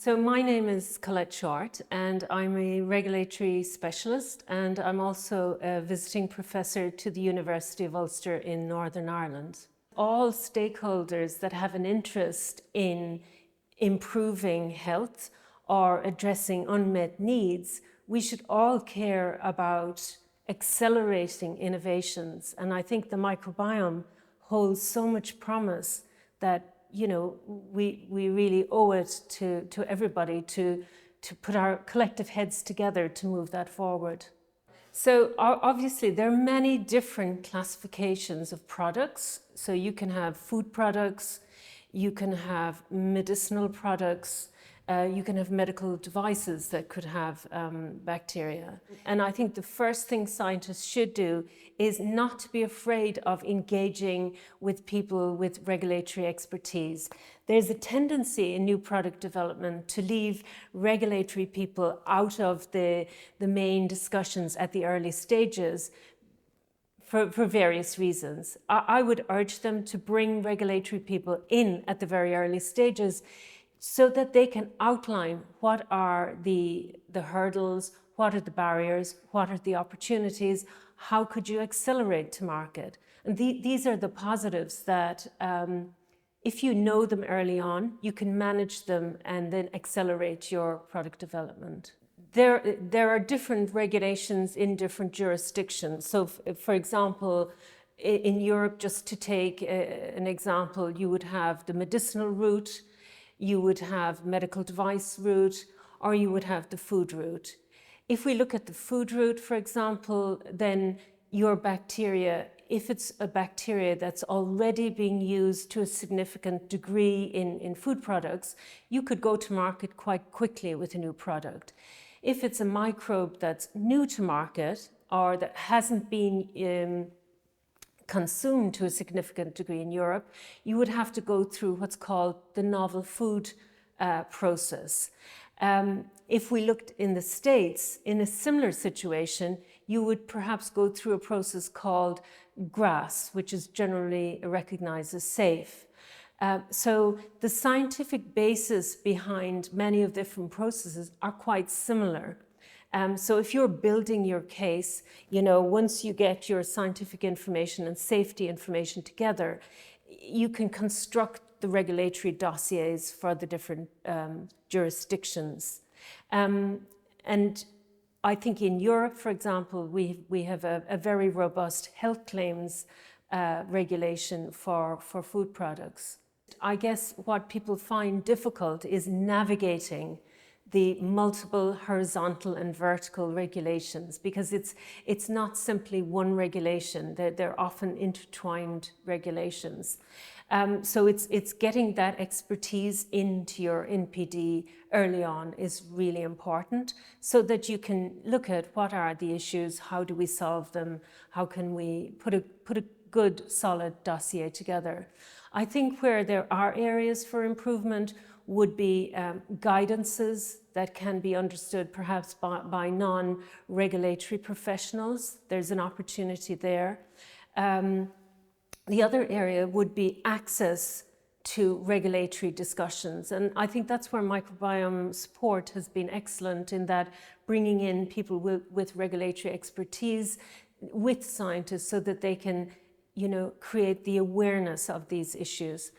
So my name is Colette Short and I'm a regulatory specialist and I'm also a visiting professor to the University of Ulster in Northern Ireland. All stakeholders that have an interest in improving health or addressing unmet needs, we should all care about accelerating innovations. And I think the microbiome holds so much promise that we really owe it to everybody to put our collective heads together to move that forward. So obviously there are many different classifications of products. So you can have food products, you can have medicinal products, you can have medical devices that could have bacteria. And I think the first thing scientists should do is not to be afraid of engaging with people with regulatory expertise. There's a tendency in new product development to leave regulatory people out of the main discussions at the early stages for various reasons. I would urge them to bring regulatory people in at the very early stages so that they can outline what are the hurdles, what are the barriers, what are the opportunities, how could you accelerate to market. And these are the positives that if you know them early on, you can manage them and then accelerate your product development. There are different regulations in different jurisdictions. So for example, in Europe, just to take an example, you would have the medicinal route, you would have medical device route, or you would have the food route. If we look at the food route, for example, then your bacteria, if it's a bacteria that's already being used to a significant degree in food products, you could go to market quite quickly with a new product. If it's a microbe that's new to market or that hasn't been consumed to a significant degree in Europe, you would have to go through what's called the novel food process. If we looked in the States, in a similar situation, you would perhaps go through a process called GRAS, which is generally recognized as safe. So the scientific basis behind many of the different processes are quite similar. So if you're building your case, once you get your scientific information and safety information together, you can construct the regulatory dossiers for the different jurisdictions. And I think in Europe, for example, we have a very robust health claims regulation for food products. I guess what people find difficult is navigating the multiple horizontal and vertical regulations, because it's not simply one regulation. They're often intertwined regulations. So it's getting that expertise into your NPD early on is really important, so that you can look at what are the issues, how do we solve them, how can we put a good solid dossier together. I think where there are areas for improvement would be guidances that can be understood perhaps by non-regulatory professionals. There's an opportunity there. The other area would be access to regulatory discussions. And I think that's where microbiome support has been excellent, in that bringing in people with regulatory expertise, with scientists, so that they can create the awareness of these issues.